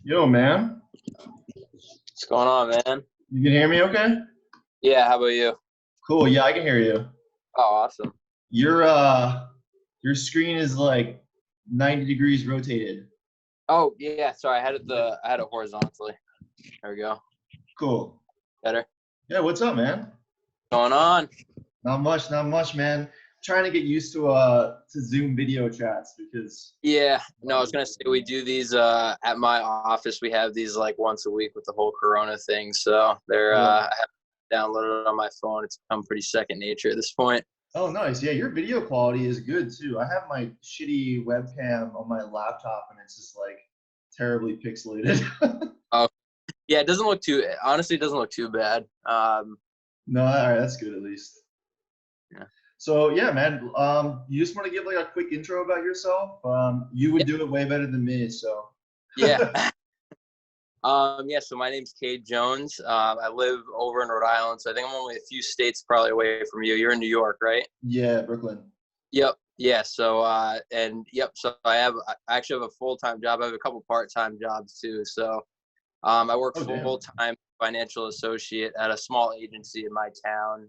Yo, man. What's going on, man? You can hear me okay? Yeah, how about you? Cool. Yeah, I can hear you. Oh, awesome. Your uh your screen is like 90 degrees rotated. Oh, yeah, sorry, I had it horizontally. There we go. Cool. Better. Yeah, what's up, man? Going on? Not much, man. Trying to get used to Zoom video chats because Yeah, no, I was gonna say we do these at my office. We have these like once a week with the whole Corona thing. So yeah. I have it downloaded on my phone. It's become pretty second nature at this point. Oh, nice. Yeah, your video quality is good too. I have my shitty webcam on my laptop and it's just like terribly pixelated. Oh, yeah, it doesn't look too. Honestly, it doesn't look too bad. No, all right, that's good at least. Yeah. So yeah, man. You just want to give like a quick intro about yourself. You would do it way better than me, so. Yeah. Yeah, so my name's Cade Jones. I live over in Rhode Island, so I think I'm only a few states probably away from you. You're in New York, right? Yeah, Brooklyn. Yep. Yeah. So so I actually have a full-time job. I have a couple part-time jobs too. So I work Oh, damn. full-time financial associate at a small agency in my town.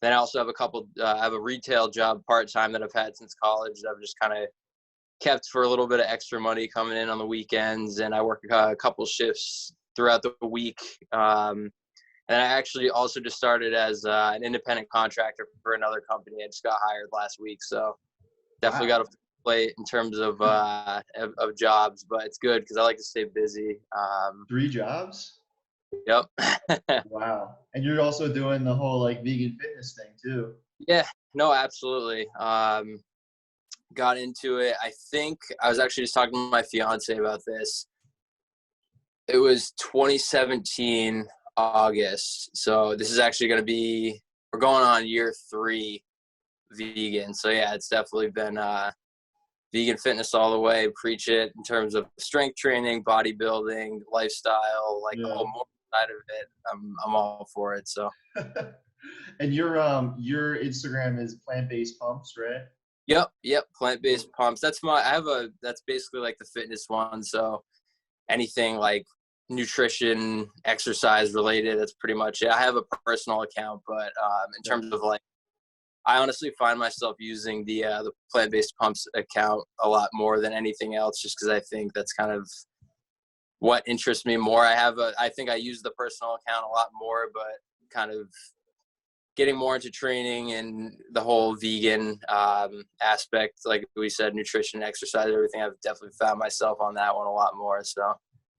Then I also have I have a retail job part-time that I've had since college that I've just kind of kept for a little bit of extra money coming in on the weekends, and I work a couple shifts throughout the week. And I actually also just started as an independent contractor for another company. I just got hired last week, so definitely got a plate in terms of jobs, but it's good because I like to stay busy. 3 jobs? Yep. Wow. And you're also doing the whole like vegan fitness thing too. Yeah. No, absolutely. Got into it. I think I was actually just talking to my fiance about this. It was 2017 August. So this is actually going to be, we're going on year 3 vegan. So yeah, it's definitely been vegan fitness all the way. Preach it in terms of strength training, bodybuilding, lifestyle, like the whole moral side of it. I'm all for it. So. And your Instagram is plant-based pumps, right? Yep. Plant-based pumps. That's basically like the fitness one. So anything like nutrition, exercise related, that's pretty much it. I have a personal account, but in terms of like, I honestly find myself using the plant-based pumps account a lot more than anything else, just because I think that's kind of what interests me more. I think I use the personal account a lot more, but kind of getting more into training and the whole vegan aspect, like we said, nutrition, exercise, everything. I've definitely found myself on that one a lot more. So.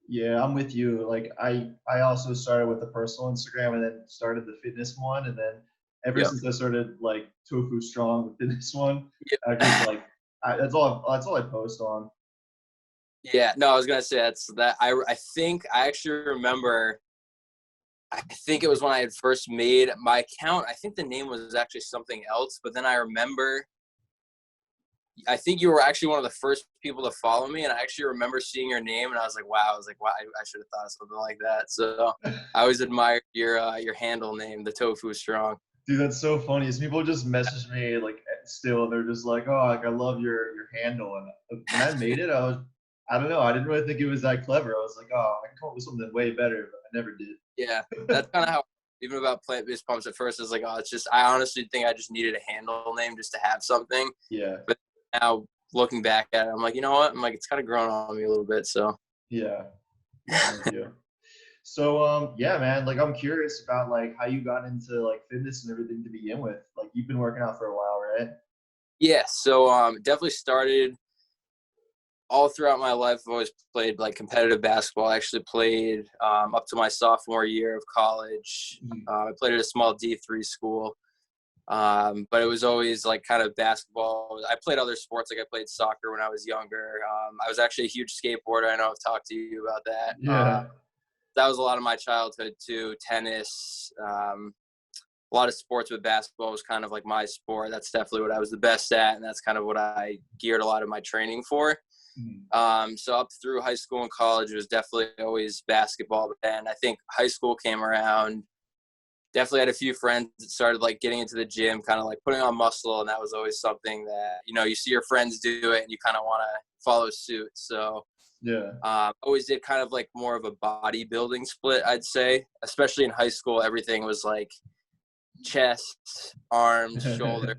Yeah, I'm with you. Like I also started with the personal Instagram and then started the fitness one, and then ever since I started like Tofu Strong, the fitness one, I just like that's all I post on. Yeah, no, I was gonna say that's that. I think I actually remember. I think it was when I had first made my account. I think the name was actually something else, but then I remember. I think you were actually one of the first people to follow me, and I actually remember seeing your name, and I was like, wow, I should have thought of something like that. So I always admired your handle name, the Tofu Strong. Dude, that's so funny. Some people just message me like still, and they're just like, "Oh, like I love your handle." And when I made it, I don't know, I didn't really think it was that clever. I was like, "Oh, I can come up with something way better," but I never did. Yeah, that's kind of how. Even about plant-based pumps at first, it's like, oh, it's just. I honestly think I just needed a handle name just to have something. Yeah. But now looking back at it, I'm like, you know what? I'm like, it's kind of grown on me a little bit. So. Yeah. Yeah. So yeah, man, like I'm curious about like how you got into like fitness and everything to begin with. Like you've been working out for a while, right? Yeah, so definitely started all throughout my life. I've always played like competitive basketball. I actually played up to my sophomore year of college. I played at a small D3 school, but it was always like kind of basketball. I played other sports, like I played soccer when I was younger. I was actually a huge skateboarder. I know I've talked to you about that. Yeah. That was a lot of my childhood too. Tennis, a lot of sports, with basketball was kind of like my sport. That's definitely what I was the best at, and that's kind of what I geared a lot of my training for. So up through high school and college, it was definitely always basketball. But then I think high school came around. Definitely had a few friends that started like getting into the gym, kind of like putting on muscle, and that was always something that, you know, you see your friends do it and you kind of want to follow suit. So Yeah. Always did kind of like more of a bodybuilding split, I'd say, especially in high school. Everything was like chest, arms, shoulder,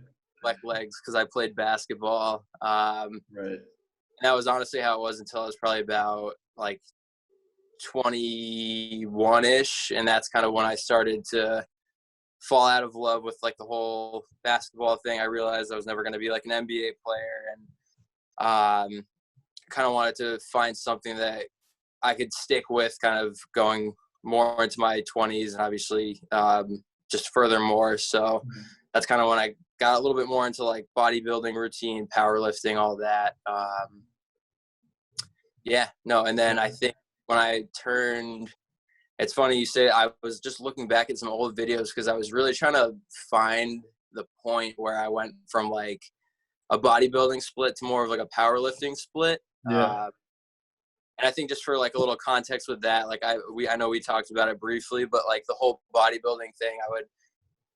legs, because I played basketball. Right. And that was honestly how it was until I was probably about like 21-ish. And that's kind of when I started to fall out of love with like the whole basketball thing. I realized I was never going to be like an NBA player, and kind of wanted to find something that I could stick with kind of going more into my 20s and obviously just furthermore. So that's kind of when I got a little bit more into like bodybuilding routine, powerlifting, all that. And then I think when I turned, it's funny you say, I was just looking back at some old videos because I was really trying to find the point where I went from like a bodybuilding split to more of like a powerlifting split. Yeah. And I think just for like a little context with that, like I know we talked about it briefly, but like the whole bodybuilding thing,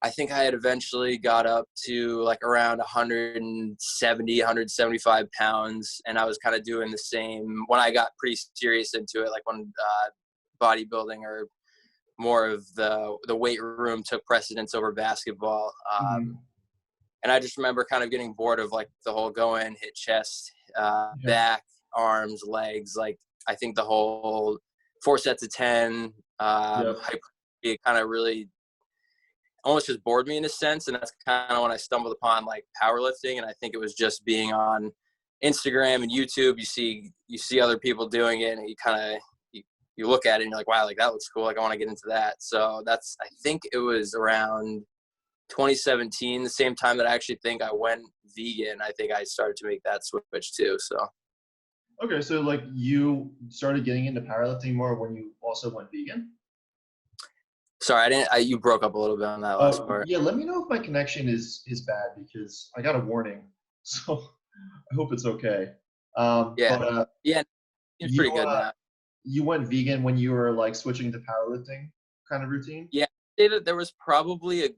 I think I had eventually got up to like around 170, 175 pounds. And I was kind of doing the same when I got pretty serious into it, like when bodybuilding or more of the weight room took precedence over basketball. And I just remember kind of getting bored of like the whole go in, hit chest, back, arms, legs. Like I think the whole 4 sets of 10, it kind of really almost just bored me in a sense. And that's kind of when I stumbled upon like powerlifting. And I think it was just being on Instagram and YouTube. You see other people doing it, and you kind of you look at it and you're like, wow, like that looks cool. Like I want to get into that. So I think it was around 2017, the same time that I actually think I went vegan. I think I started to make that switch too. So. Okay, so like you started getting into powerlifting more when you also went vegan? Sorry, you broke up a little bit on that last part. Yeah, let me know if my connection is bad because I got a warning, so I hope it's okay. Yeah, it's pretty good now. You went vegan when you were like switching to powerlifting kind of routine? Yeah, I'd say that there was probably I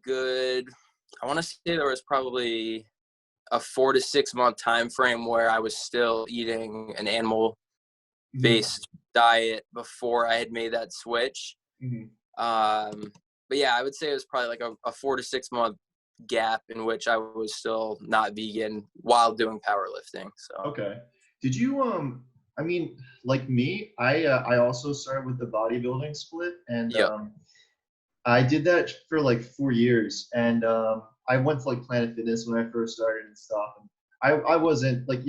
want to say there was probably a 4 to 6 month time frame where I was still eating an animal-based diet before I had made that switch. But yeah, I would say it was probably like a 4 to 6 month gap in which I was still not vegan while doing powerlifting. So. Okay. Did you I mean, like me, I also started with the bodybuilding split, and I did that for like 4 years, and I went to like Planet Fitness when I first started and stuff. And I wasn't like,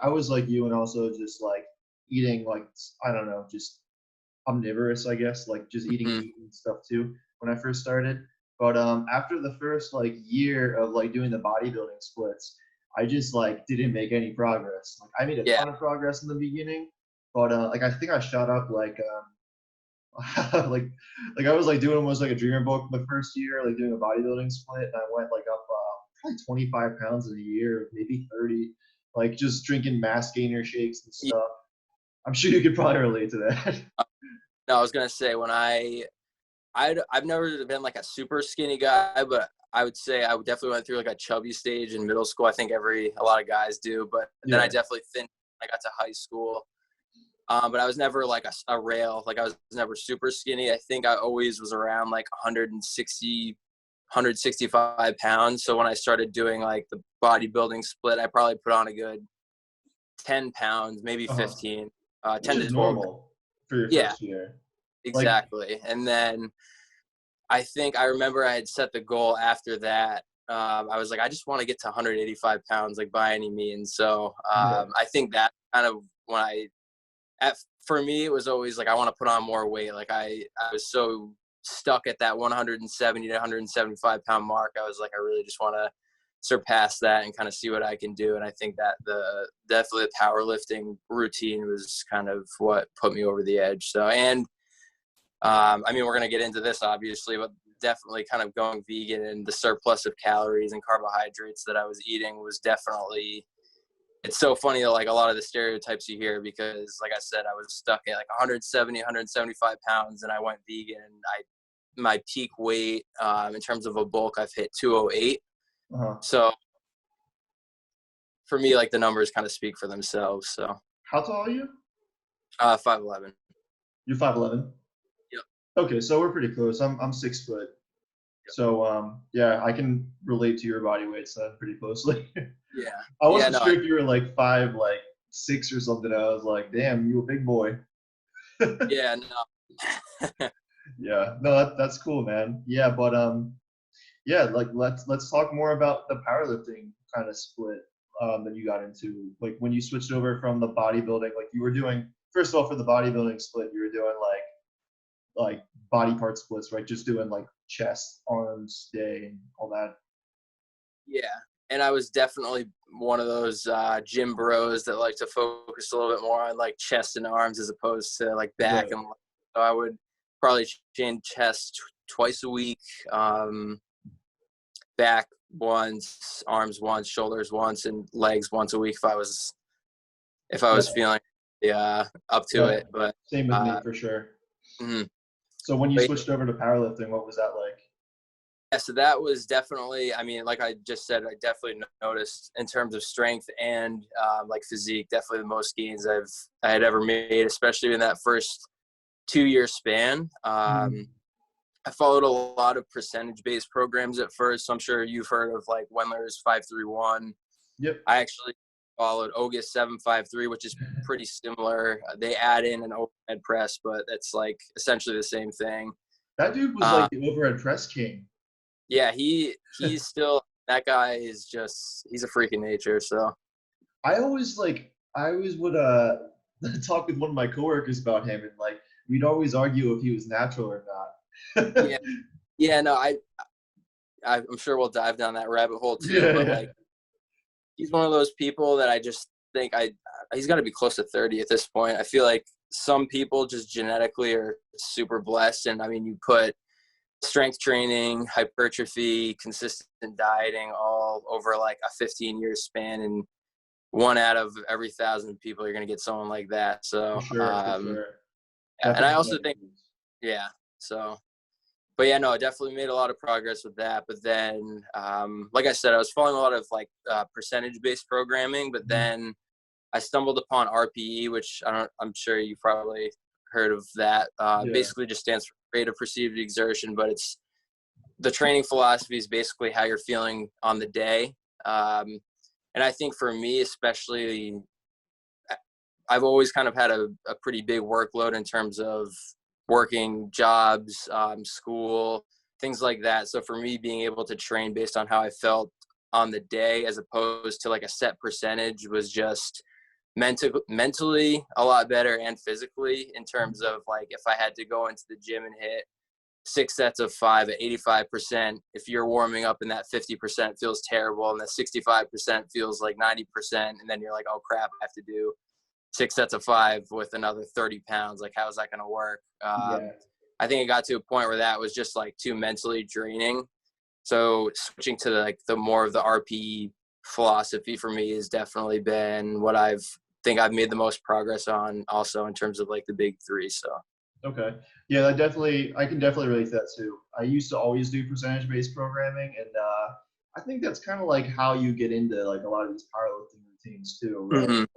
I was like you, and also just like eating like, I don't know, just omnivorous, I guess, like just eating meat and stuff too when I first started. But after the first like year of like doing the bodybuilding splits, I just like didn't make any progress. Like I made a ton of progress in the beginning, but like I think I shot up like like I was like doing almost like a dreamer book the first year, like doing a bodybuilding split, and I went like up probably 25 pounds in a year, maybe 30, like just drinking mass gainer shakes and stuff. I'm sure you could probably relate to that. No, I was gonna say I've never been like a super skinny guy, but I would say I definitely went through like a chubby stage in middle school. I think a lot of guys do, but then I definitely thinned when I got to high school. But I was never like a rail. Like I was never super skinny. I think I always was around like 160, 165 pounds. So when I started doing like the bodybuilding split, I probably put on a good 10 pounds, maybe 15, 10 to 12. Normal for your first year. Exactly. And then I think I remember I had set the goal after that. I was like, I just want to get to 185 pounds, like by any means. So I think that kind of for me, it was always like, I want to put on more weight. Like I was so stuck at that 170 to 175 pound mark. I was like, I really just want to surpass that and kind of see what I can do. And I think that definitely the powerlifting routine was kind of what put me over the edge. So, and I mean, we're going to get into this obviously, but definitely kind of going vegan and the surplus of calories and carbohydrates that I was eating was definitely, it's so funny, like a lot of the stereotypes you hear, because like I said, I was stuck at like 170, 175 pounds and I went vegan, and my peak weight in terms of a bulk, I've hit 208. So for me, like the numbers kind of speak for themselves. So how tall are you? 5'11". You're 5'11"? Yep. Okay, so we're pretty close. I'm 6 foot. Yep. So yeah, I can relate to your body weights then pretty closely. Yeah. I Yeah. wasn't No. sure if you were like 5'6" or something. I was like, damn, you a big boy. Yeah. No. Yeah, no, that's cool, man. Yeah, but yeah, like let's talk more about the powerlifting kind of split that you got into. Like when you switched over from the bodybuilding, like you were doing first of all for the bodybuilding split, you were doing like body part splits, right? Just doing like chest, arms, day, and all that. Yeah. And I was definitely one of those gym bros that like to focus a little bit more on like chest and arms as opposed to like back Right. and legs. So I would probably train chest twice a week, back once, arms once, shoulders once, and legs once a week if I was Yeah. feeling up to Yeah. it. But Same with me for sure. mhm. So when you But switched over to powerlifting, what was that like? yeah, so that was definitely, I mean, like I just said, I definitely noticed in terms of strength and like physique, definitely the most gains I had ever made, especially in that first 2-year span. Mhm. I followed a lot of percentage-based programs at first. So I'm sure you've heard of like Wendler's 531. Yep. I actually followed August 753, which is pretty similar. They add in an overhead press, but it's like essentially the same thing. That dude was Uh, like the overhead press king. yeah, he's still, that guy is just, he's a freak in nature. So I always would talk with one of my coworkers about him, and like we'd always argue if he was natural or not. yeah, yeah, no, I'm sure we'll dive down that rabbit hole too. Yeah, But yeah. like, he's one of those people that I just think he's got to be close to 30 at this point. I feel like some people just genetically are super blessed, and I mean, you put strength training, hypertrophy, consistent dieting all over like a 15-year span, and 1 out of every 1,000 people you're going to get someone like that. For So sure, for sure. yeah, and I Definitely also think, genetics. yeah, so but yeah, no, I definitely made a lot of progress with that. But then, like I said, I was following a lot of like percentage-based programming. But Mhm. then I stumbled upon RPE, which I'm sure you probably heard of that. Yeah, Basically, just stands for rate of perceived exertion. But it's the training philosophy is basically how you're feeling on the day. And I think for me, especially, I've always kind of had a pretty big workload in terms of working jobs, school, things like that. So for me, being able to train based on how I felt on the day as opposed to like a set percentage was just mentally a lot better, and physically in terms of like if I had to go into the gym and hit 6 sets of 5 at 85%, if you're warming up and that 50% feels terrible and that 65% feels like 90%, and then you're like, oh crap, I have to do 6 sets of 5 with another 30 pounds. Like, how is that going to work? yeah. I think it got to a point where that was just like too mentally draining. So switching to like the more of the RPE philosophy for me has definitely been what I've made the most progress on, also in terms of like the big three. So Okay. Yeah, I can definitely relate to that too. I used to always do percentage-based programming, and I think that's kind of like how you get into like a lot of these powerlifting routines too, right? mm-hmm. Like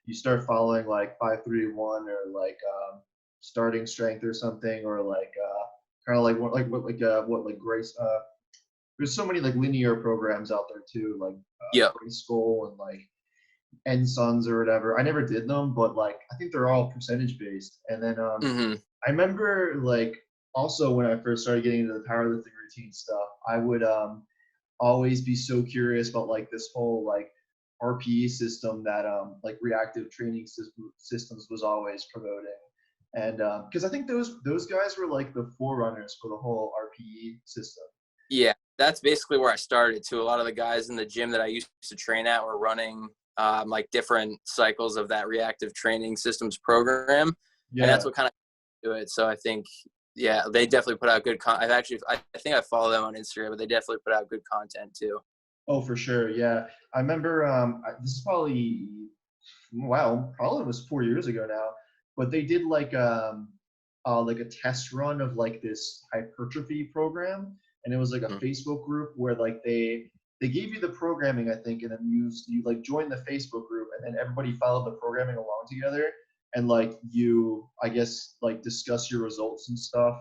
you start following like 5-3-1 or like starting strength or something, or like kind of like what like Grace. There's so many like linear programs out there too, like Yeah. Grace School and like End Sons or whatever. I never did them, but like I think they're all percentage based. And then Mm-hmm. I remember like also when I first started getting into the powerlifting routine stuff, I would always be so curious about like this whole like RPE system that like reactive training systems was always promoting. And because I think those guys were like the forerunners for the whole RPE system. Yeah, that's basically where I started too. A lot of the guys in the gym that I used to train at were running like different cycles of that reactive training systems program, and that's Yeah. what kind of do it. So I think, yeah, they definitely put out good I think I follow them on Instagram, but they definitely put out good content too. Oh, for sure. Yeah. I remember this is probably wow, probably was 4 years ago now, but they did like a test run of like this hypertrophy program, and it was like a Mm-hmm. Facebook group where like they gave you the programming, I think, and then you like joined the Facebook group, and then everybody followed the programming along together, and like you, I guess, like discuss your results and stuff.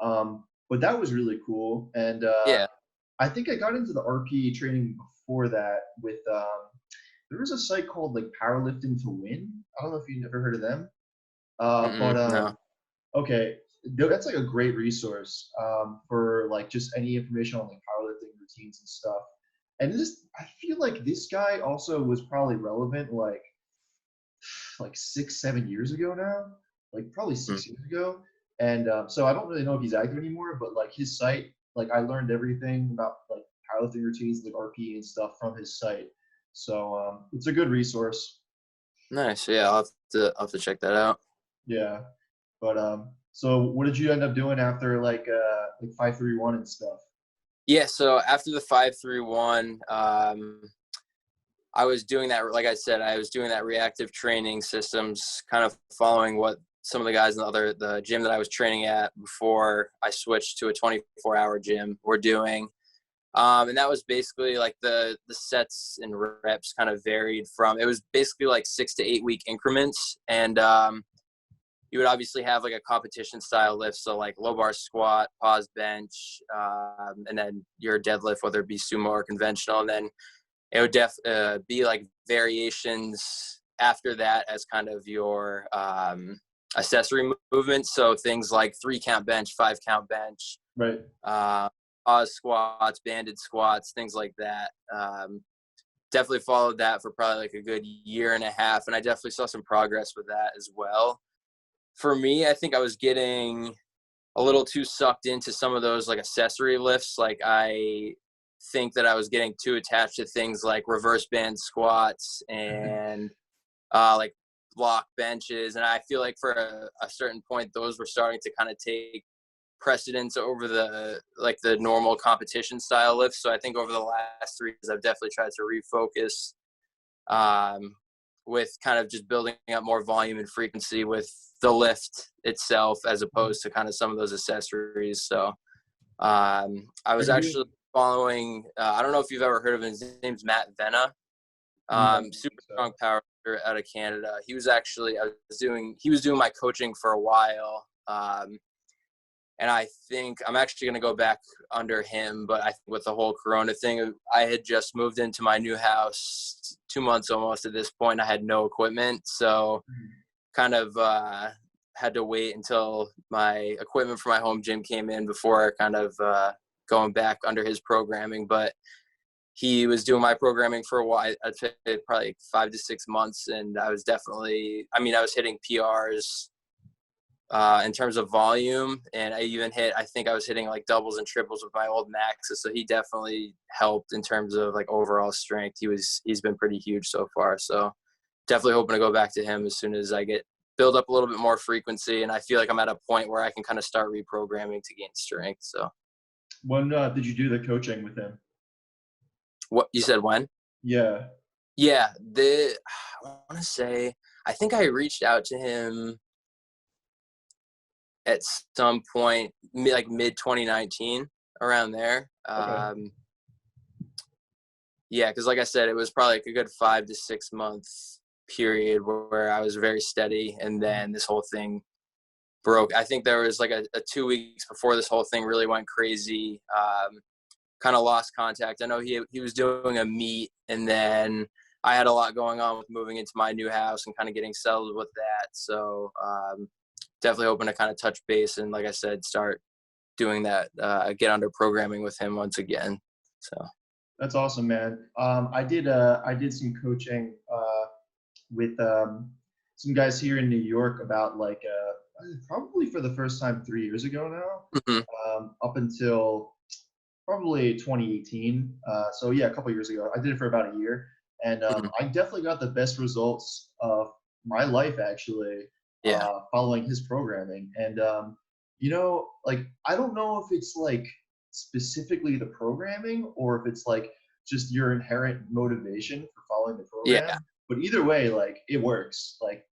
But that was really cool. And Yeah. I think I got into the RP training before that with there was a site called like Powerlifting to Win. I don't know if you never heard of them. But No. okay, that's like a great resource for like just any information on like powerlifting routines and stuff. And this, I feel like this guy also was probably relevant like 6, 7 years ago now, like probably Mm. 6 years ago. And so I don't really know if he's active anymore, but like his site, like I learned everything about like powerlifting routines, like RP and stuff from his site. So it's a good resource. Nice. Yeah, I'll have to check that out. Yeah. But so what did you end up doing after like 5-3-1 and stuff? Yeah, so after the 5-3-1, I was doing that, like I said, I was doing that reactive training systems, kind of following what some of the guys in the gym that I was training at before I switched to a 24-hour gym were doing. And that was basically like the sets and reps kind of varied from, it was basically like 6 to 8 week increments. And you would obviously have like a competition style lift. So like low bar squat, pause bench, and then your deadlift, whether it be sumo or conventional. And then it would be like variations after that as kind of your accessory movements. So things like 3-count bench, 5-count bench, Right. pause squats, banded squats, things like that. Definitely followed that for probably like a good year and a half. And I definitely saw some progress with that as well. For me, I think I was getting a little too sucked into some of those like accessory lifts. Like I think that I was getting too attached to things like reverse band squats and like block benches. And I feel like for a certain point, those were starting to kind of take precedence over the normal competition style lifts. So I think over the last 3 years, I've definitely tried to refocus with kind of just building up more volume and frequency with the lift itself, as opposed to kind of some of those accessories. So I was actually following, I don't know if you've ever heard of him. His name's Matt Venna, super strong powerlifter out of Canada. He was doing my coaching for a while. And I think I'm actually going to go back under him. But I think with the whole Corona thing, I had just moved into my new house 2 months almost at this point. I had no equipment. So kind of had to wait until my equipment for my home gym came in before kind of going back under his programming. But he was doing my programming for a while. I'd say probably 5 to 6 months. And I was I was hitting PRs in terms of volume, and I think I was hitting like doubles and triples with my old maxes. So he definitely helped in terms of like overall strength. He's been pretty huge so far. So definitely hoping to go back to him as soon as I build up a little bit more frequency. And I feel like I'm at a point where I can kind of start reprogramming to gain strength. So when did you do the coaching with him? What you said, when? Yeah. Yeah. I want to say, I think I reached out to him at some point, like mid 2019, around there. Okay. Yeah, because like I said, it was probably like a good 5 to 6 months period where I was very steady, and then this whole thing broke. I think there was like a 2 weeks before this whole thing really went crazy. Kind of lost contact. I know he was doing a meet, and then I had a lot going on with moving into my new house and kind of getting settled with that. So definitely hoping to kind of touch base and, like I said, start doing that, get under programming with him once again. So That's awesome, man. I did some coaching with some guys here in New York about like probably for the first time 3 years ago now, up until probably 2018. So yeah, a couple years ago. I did it for about a year, and I definitely got the best results of my life actually. Following his programming, and like I don't know if it's like specifically the programming or if it's like just your inherent motivation for following the program. yeah, But either way, like it works. Like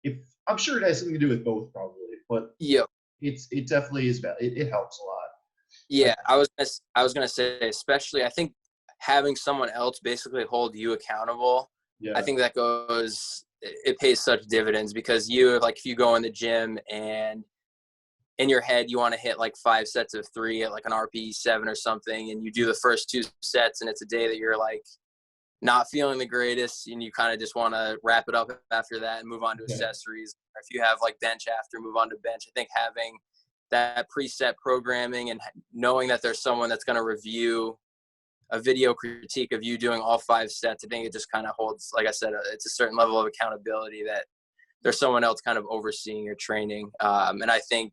if I'm sure it has something to do with both probably, but yeah, it definitely is it helps a lot. yeah. I was gonna say, especially I think having someone else basically hold you accountable. I Yeah. think that goes it pays such dividends, because you, like, if you go in the gym and in your head you want to hit like 5 sets of 3 at like an RPE 7 or something, and you do the first 2 sets and it's a day that you're like not feeling the greatest and you kind of just want to wrap it up after that and move on to accessories. Or if you have like bench after, move on to bench. I think having that preset programming and knowing that there's someone that's going to review a video critique of you doing all 5 sets, I think it just kind of holds, like I said, it's a certain level of accountability that there's someone else kind of overseeing your training. And I think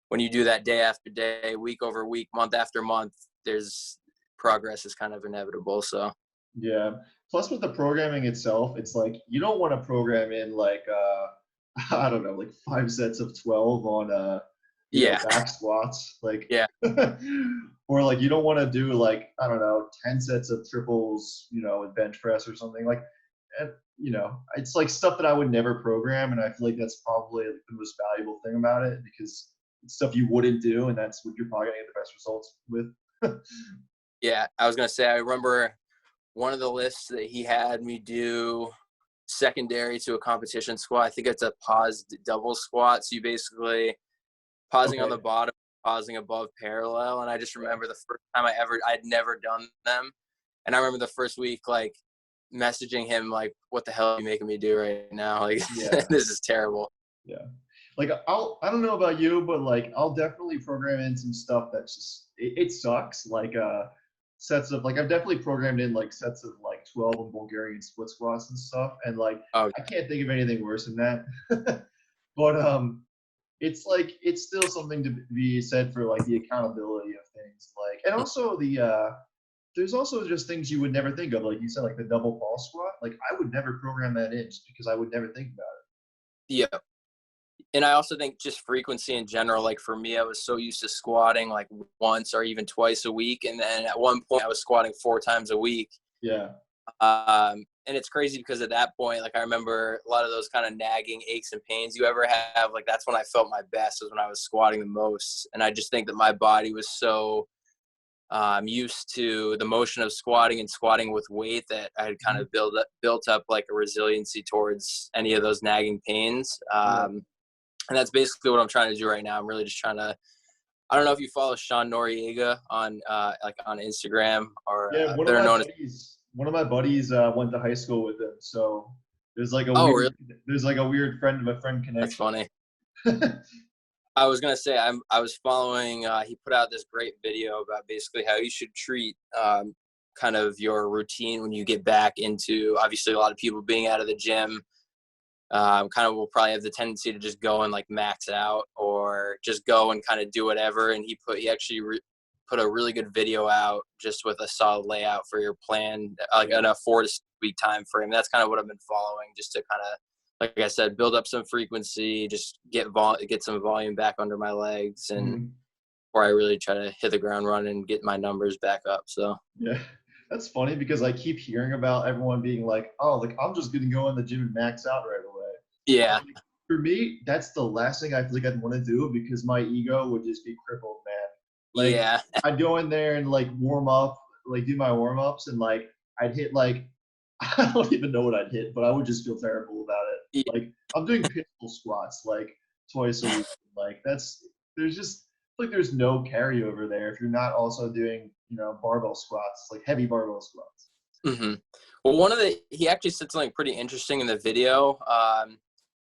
when you do that day after day, week over week, month after month, there's progress is kind of inevitable. So yeah. Plus with the programming itself, it's like you don't want to program in like I don't know, like 5 sets of 12 on you know, back squats, like or like you don't want to do like, I don't know, 10 sets of triples, you know, with bench press or something like. And, you know, it's like stuff that I would never program, and I feel like that's probably like the most valuable thing about it, because it's stuff you wouldn't do, and that's what you're probably gonna get the best results with. Yeah, I was gonna say, I remember one of the lists that he had me do secondary to a competition squat. I think it's a paused double squat. So you basically pausing on the bottom, pausing above parallel. And I just remember the first time I'd never done them. And I remember the first week, like, messaging him, like, what the hell are you making me do right now? Like, this is terrible. Yeah. Like, I don't know about you, but like, I'll definitely program in some stuff that's just, it sucks. Like, sets of, like, I've definitely programmed in like sets of like 12 and Bulgarian split squats and stuff. And like, I can't think of anything worse than that. But, it's like, it's still something to be said for like the accountability of things. Like, and also there's also just things you would never think of. Like you said, like the double ball squat, like I would never program that in just because I would never think about it. Yeah. And I also think just frequency in general, like for me, I was so used to squatting like once or even twice a week. And then at one point I was squatting 4 times a week. Yeah. And it's crazy because at that point, like I remember a lot of those kind of nagging aches and pains you ever have, like that's when I felt my best, was when I was squatting the most. And I just think that my body was so used to the motion of squatting and squatting with weight that I had kind of built up like a resiliency towards any of those nagging pains. And that's basically what I'm trying to do right now. I'm really just trying to, I don't know if you follow Sean Noriega on like on Instagram, or one of my buddies went to high school with him. So there's like a weird friend of a friend connection. That's funny. I was going to say, I was following, he put out this great video about basically how you should treat kind of your routine when you get back into, obviously a lot of people being out of the gym kind of will probably have the tendency to just go and like max out or just go and kind of do whatever. And he actually put a really good video out just with a solid layout for your plan, like in a 4 to 6 week time frame. That's kind of what I've been following, just to kind of, like I said, build up some frequency, just get some volume back under my legs, and before I really try to hit the ground running and get my numbers back up. So yeah, that's funny because I keep hearing about everyone being like, "Oh, like I'm just gonna go in the gym and max out right away." Yeah. Like, for me, that's the last thing I feel like I'd want to do, because my ego would just be crippled, man. Like, I'd go in there and like warm up, like do my warm ups, and like I'd hit like I don't even know what I'd hit, but I would just feel terrible about it. Like I'm doing pistol squats like twice a week. Like there's no carryover there if you're not also doing, you know, barbell squats, like heavy barbell squats. Mm-hmm. Well, he actually said something pretty interesting in the video,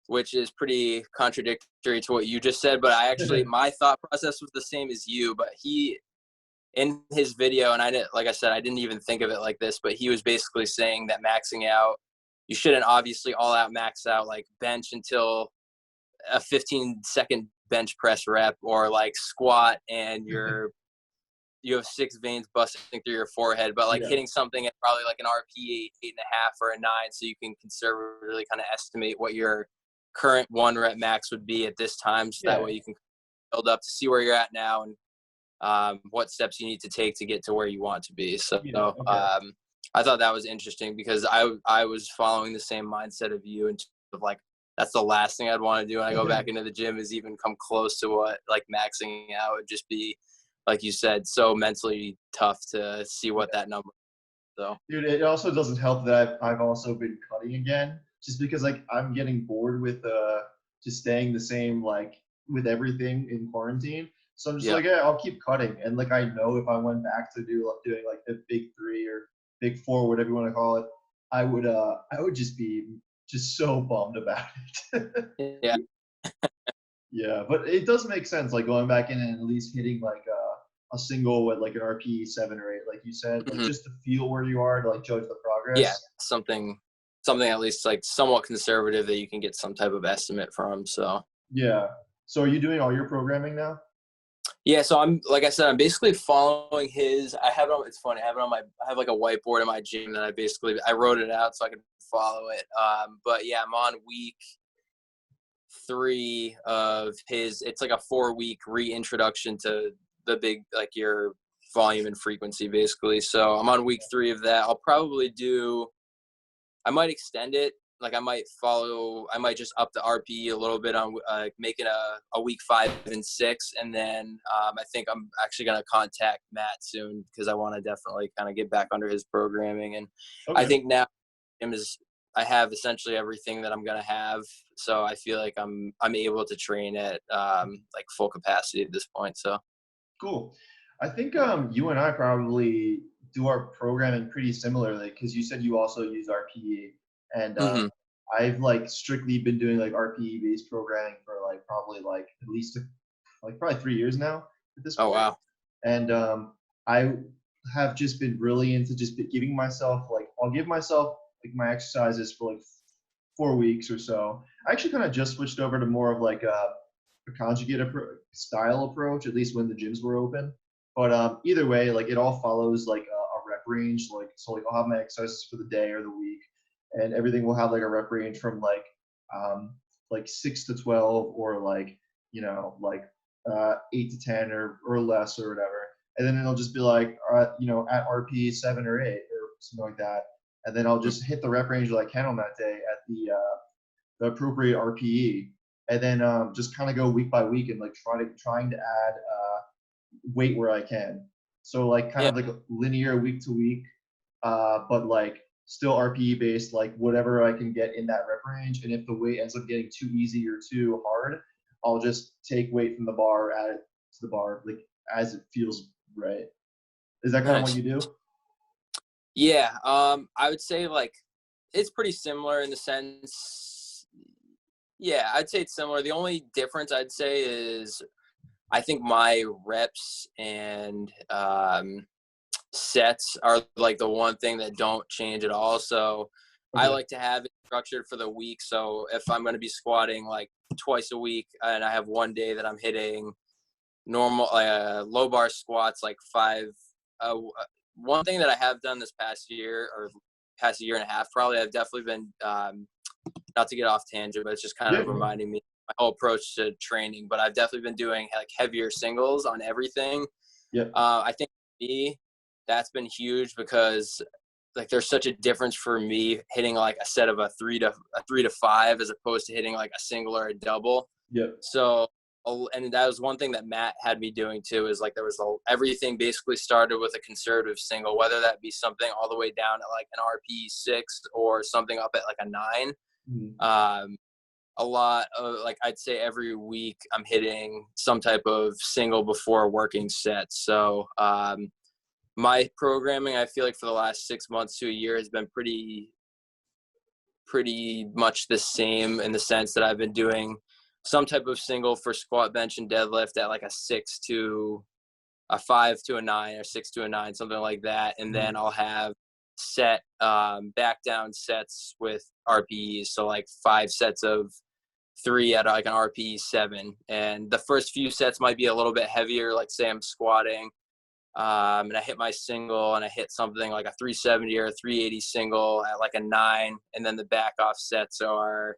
which is pretty contradictory to what you just said. But my thought process was the same as you. But he, in his video, and I didn't even think of it like this, but he was basically saying that maxing out, you shouldn't obviously all out max out, like bench until a 15-second bench press rep, or like squat and you have 6 veins busting through your forehead, but like hitting something at probably like an RP 8.5 or a 9, so you can conservatively kind of estimate what your current 1 rep max would be at this time, so that way you can build up to see where you're at now and what steps you need to take to get to where you want to be. So I thought that was interesting, because I was following the same mindset of you, in terms of like, that's the last thing I'd want to do when I go back into the gym, is even come close to what like maxing out would just be, like you said, so mentally tough to see what that number is. So, dude, it also doesn't help that I've also been cutting again. just because like I'm getting bored with just staying the same like with everything in quarantine. So I'm just Yeah. like, yeah, I'll keep cutting. And like I know if I went back to doing like the big three or big four, whatever you want to call it, I would just be just so bummed about it. Yeah. Yeah, but it does make sense, like going back in and at least hitting like a single with like an RPE 7 or 8, like you said, like Hmm. just to feel where you are to like judge the Yeah. progress. Something at least like somewhat conservative that you can get some type of estimate from. So Yeah. So are you doing all your programming now? yeah, so I'm like I said, I'm basically following his. I have it on. It's funny. I have it on my. I have like a whiteboard in my gym that I wrote it out so I could follow it. But yeah, I'm on week 3 of his. It's like a 4-week reintroduction to the big like your volume and frequency basically. So I'm on week 3 of that. I'll probably do. I might extend it. Like I might just up the RPE a little bit on making a week 5 and 6. And then I think I'm actually going to contact Matt soon because I want to definitely kind of get back under his programming. And I Okay. think now I have essentially everything that I'm going to have. So I feel like I'm able to train at like full capacity at this point. So Cool. I think you and I probably do our programming pretty similarly because you said you also use RPE, and hmm I've like strictly been doing like RPE based programming for like probably like at least like probably 3 years now at this oh, point. wow. And I have just been really into just giving myself like I'll give myself like my exercises for like 4 weeks or so. I actually kind of just switched over to more of like a conjugate style approach, at least when the gyms were open. But either way, like it all follows like a rep range. Like so, like I'll have my exercises for the day or the week, and everything will have like a rep range from like 6 to 12 or like like 8 to 10 or less or whatever. And then it'll just be like at RP 7 or 8 or something like that. And then I'll just hit the rep range that I can on that day at the appropriate RPE, and then just kind of go week by week and like trying to add weight where I can. So like kind Yeah. of like linear week to week, but like still RPE based, like whatever I can get in that rep range. And if the weight ends up getting too easy or too hard, I'll just take weight from the bar, add it to the bar, like as it feels right. Is that kind of what Nice. you do? Yeah. I would say like it's pretty similar in the sense. Yeah, I'd say it's similar. The only difference I'd say is I think my reps and sets are like the one thing that don't change at all. So I Okay. like to have it structured for the week. So if I'm going to be squatting like twice a week and I have one day that I'm hitting normal low bar squats like 5 one thing that I have done this past year or past year and a half probably I've definitely been not to get off tangent, but it's just kind Yeah. of reminding me my whole approach to training. But I've definitely been doing like heavier singles on everything. Yeah. I think for me, that's been huge because like there's such a difference for me hitting like a set of a 3 to 5 as opposed to hitting like a single or a double. Yeah. So, and that was one thing that Matt had me doing too, is like there was everything basically started with a conservative single, whether that be something all the way down at like an RP 6 or something up at like a 9. Mm-hmm. A lot of like I'd say every week I'm hitting some type of single before working sets. So my programming, I feel like for the last 6 months to a year has been pretty much the same in the sense that I've been doing some type of single for squat, bench, and deadlift at like a 6 to a 5 to a 9 or 6 to a 9, something like that. And then I'll have set back down sets with RPEs. So like 5 sets of 3 at like an RPE 7. And the first few sets might be a little bit heavier. Like say I'm squatting and I hit my single and I hit something like a 370 or a 380 single at like a 9. And then the back off sets are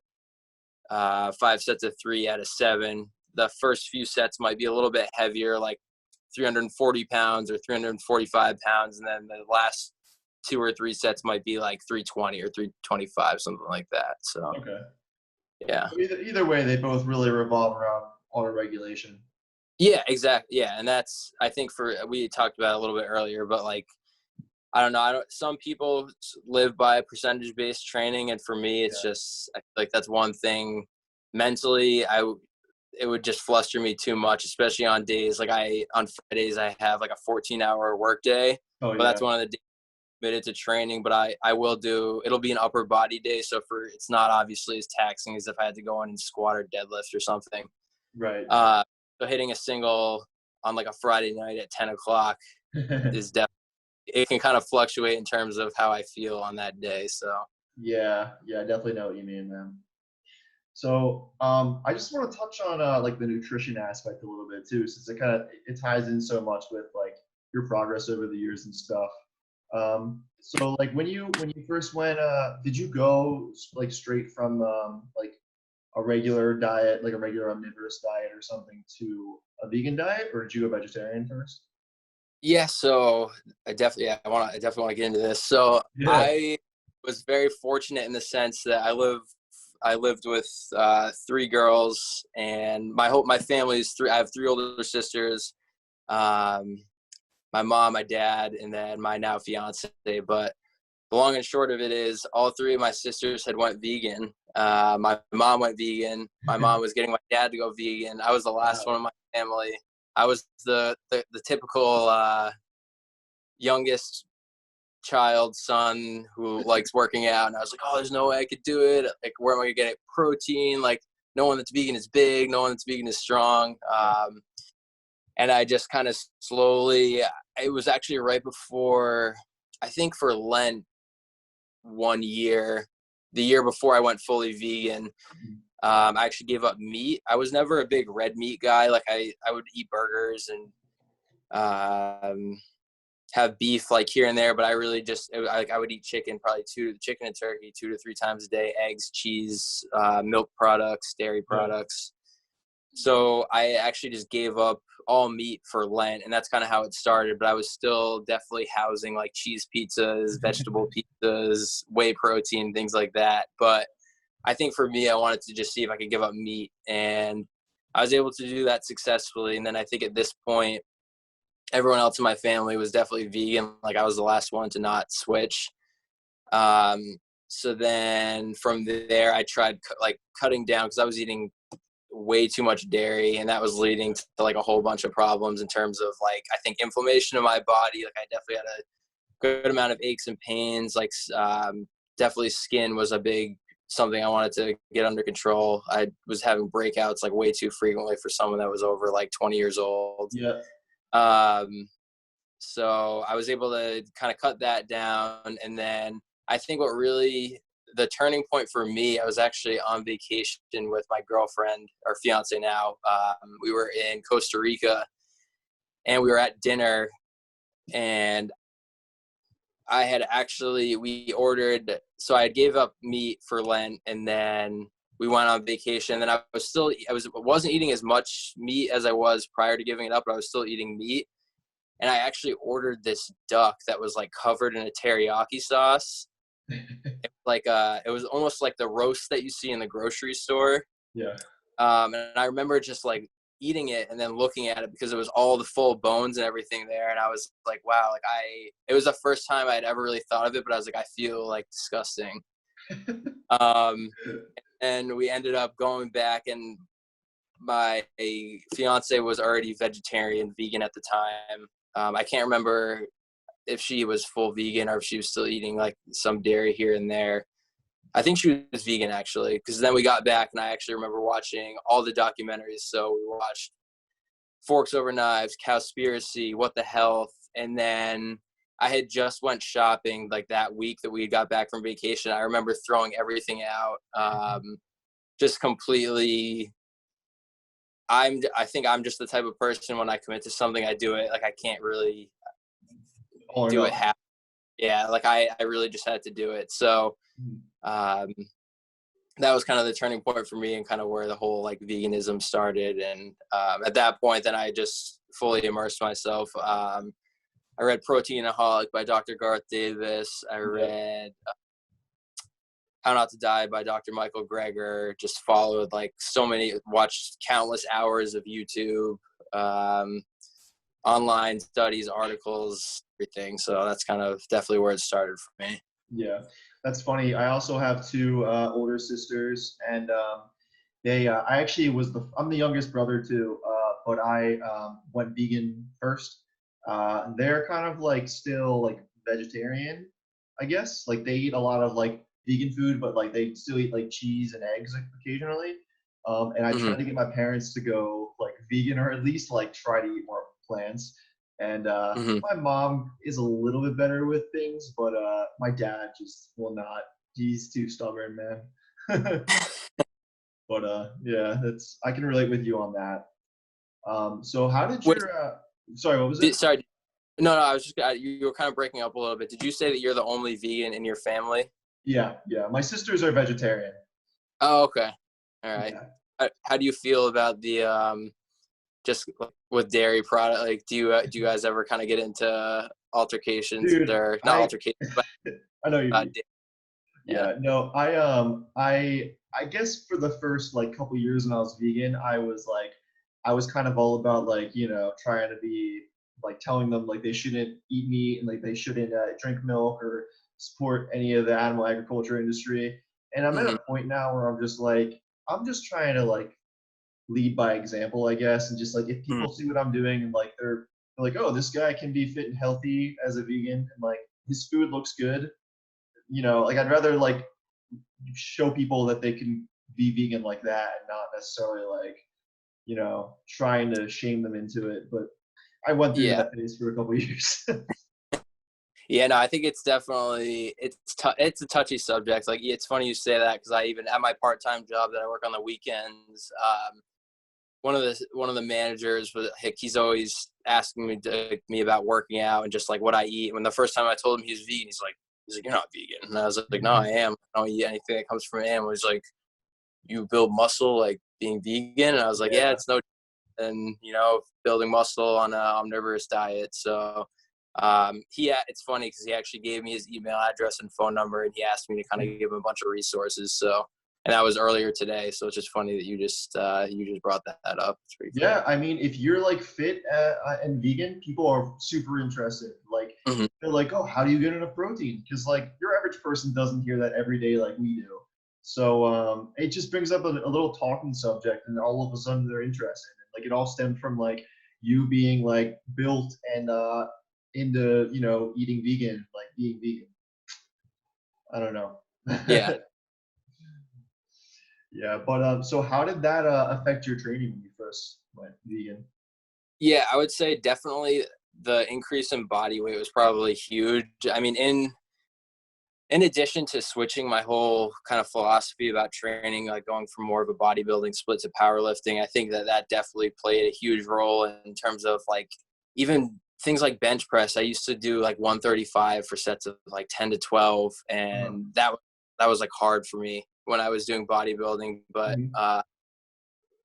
5 sets of 3 at a 7. The first few sets might be a little bit heavier, like 340 pounds or 345 pounds. And then the last 2 or 3 sets might be like 320 or 325, something like that. So, Okay. yeah. Either way, they both really revolve around auto regulation. Yeah, exactly. Yeah. And that's, I think we talked about it a little bit earlier, but like I don't know. Some people live by percentage-based training, and for me, it's just I feel like that's one thing. Mentally, it would just fluster me too much, especially on days like on Fridays I have like a 14-hour work day, Oh but yeah. that's one of the days committed to training. But I will do it'll be an upper body day, so it's not obviously as taxing as if I had to go in and squat or deadlift or something. Right. So hitting a single on like a Friday night at 10 o'clock is definitely, it can kind of fluctuate in terms of how I feel on that day. So Yeah, I definitely know what you mean, man. So I just want to touch on like the nutrition aspect a little bit too, since it ties in so much with like your progress over the years and stuff. So like when you first went, did you go like straight from like a regular diet, like a regular omnivorous diet or something, to a vegan diet, or did you go vegetarian first? yeah, so I definitely want to get into this. So Yeah. I was very fortunate in the sense that I lived with three girls, and my family's three. I have three older sisters. Um, my mom, my dad, and then my now fiance. But the long and short of it is, all three of my sisters had went vegan. My mom went vegan. My mom was getting my dad to go vegan. I was the last Wow. one in my family. I was the typical youngest child son who likes working out, and I was like, oh, there's no way I could do it. Like, where am I gonna get protein? Like, no one that's vegan is big, no one that's vegan is strong. And I just kind of slowly, it was actually right before, I think for Lent one year, the year before I went fully vegan, I actually gave up meat. I was never a big red meat guy. Like I would eat burgers and have beef like here and there, but I really just I would eat chicken, probably chicken and turkey 2 to 3 times a day, eggs, cheese, milk products, dairy Yeah. products. So I actually just gave up all meat for Lent, and that's kind of how it started. But I was still definitely housing like cheese pizzas, vegetable pizzas, whey protein, things like that. But I think for me, I wanted to just see if I could give up meat, and I was able to do that successfully. And then I think at this point, everyone else in my family was definitely vegan. Like, I was the last one to not switch. So then from there, I tried cutting down, because I was eating way too much dairy, and that was leading to like a whole bunch of problems in terms of like, I think, inflammation in my body. Like, I definitely had a good amount of aches and pains. Like, definitely skin was a big something I wanted to get under control. I was having breakouts like way too frequently for someone that was over like 20 years old. Yeah. So I was able to kind of cut that down. And then I think what really the turning point for me, I was actually on vacation with my girlfriend, or fiance now. We were in Costa Rica, and we were at dinner, and we ordered, so I gave up meat for Lent, and then we went on vacation. And then I wasn't eating as much meat as I was prior to giving it up, but I was still eating meat. And I actually ordered this duck that was like covered in a teriyaki sauce. It was almost like the roast that you see in the grocery store. Yeah. And I remember just like eating it and then looking at it, because it was all the full bones and everything there. And I was like, wow, it was the first time I'd ever really thought of it, but I was like, I feel like disgusting. And we ended up going back, and my fiance was already vegetarian, vegan at the time. I can't remember if she was full vegan or if she was still eating like some dairy here and there. I think she was vegan, actually, because then we got back, and I actually remember watching all the documentaries. So we watched Forks Over Knives, Cowspiracy, What the Health, and then I had just went shopping like that week that we got back from vacation. I remember throwing everything out, just completely. I think I'm just the type of person, when I commit to something, I do it. Like, I can't really Or do it nothing. half. Yeah, like I really just had to do it. So um, that was kind of the turning point for me, and kind of where the whole like veganism started. And at that point, then I just fully immersed myself. I read Proteinaholic by Dr. Garth Davis. I read How Not to Die by Dr. Michael Greger. Just followed like watched countless hours of YouTube. online studies, articles, everything. So that's kind of definitely where it started for me. Yeah, that's funny. I also have two older sisters, and I actually I'm the youngest brother too, but I went vegan first. They're kind of like still like vegetarian, I guess. Like they eat a lot of like vegan food, but like they still eat like cheese and eggs occasionally. And I Mm-hmm. tried to get my parents to go like vegan or at least like try to eat more plants. And Mm-hmm. my mom is a little bit better with things, but my dad just will not. He's too stubborn, man. But yeah, that's I can relate with you on that. So how did Wait, your sorry, what was it? sorry. No, I was just you were kind of breaking up a little bit. Did you say that you're the only vegan in your family? Yeah, yeah. My sisters are vegetarian. Oh, okay. All right. Yeah. How do you feel about the just with dairy product? Like, do you guys ever kind of get into altercations Dude, or not altercations, but I know you mean. yeah. Yeah, no, I guess for the first like couple years when I was vegan, I was kind of all about like, trying to be like telling them like they shouldn't eat meat and like they shouldn't drink milk or support any of the animal agriculture industry. And I'm at Mm-hmm. a point now where I'm just trying to like lead by example, I guess, and just like if Mm-hmm. people see what I'm doing and like they're like, oh, this guy can be fit and healthy as a vegan and like his food looks good, like I'd rather like show people that they can be vegan like that and not necessarily like, trying to shame them into it. But I went through Yeah. that phase for a couple of years. Yeah, no, I think it's definitely it's a touchy subject. Like, it's funny you say that because I even at my part-time job that I work on the weekends, one of the managers was he's always asking me about working out and just like what I eat. When the first time I told him he was vegan, he's like, you're not vegan. And I was like, no, I am. I don't eat anything that comes from animals. He's like, you build muscle like being vegan, and I was like, yeah, Yeah. it's no, and building muscle on a omnivorous diet. So it's funny because he actually gave me his email address and phone number, and he asked me to kind of give him a bunch of resources. So, and that was earlier today. So it's just funny that you just brought that up. It's pretty cool. Yeah, I mean, if you're like fit and vegan, people are super interested. Like, Mm-hmm. they're like, "Oh, how do you get enough protein?" Because like your average person doesn't hear that every day like we do. So it just brings up a little talking subject, and all of a sudden they're interested. Like it all stemmed from like you being like built and into eating vegan, like being vegan. I don't know. Yeah. Yeah, but so how did that affect your training when you first went vegan? Yeah, I would say definitely the increase in body weight was probably huge. I mean, in addition to switching my whole kind of philosophy about training, like going from more of a bodybuilding split to powerlifting, I think that definitely played a huge role in terms of like even things like bench press. I used to do like 135 for sets of like 10 to 12, Uh-huh. and that was like hard for me when I was doing bodybuilding. But Mhm.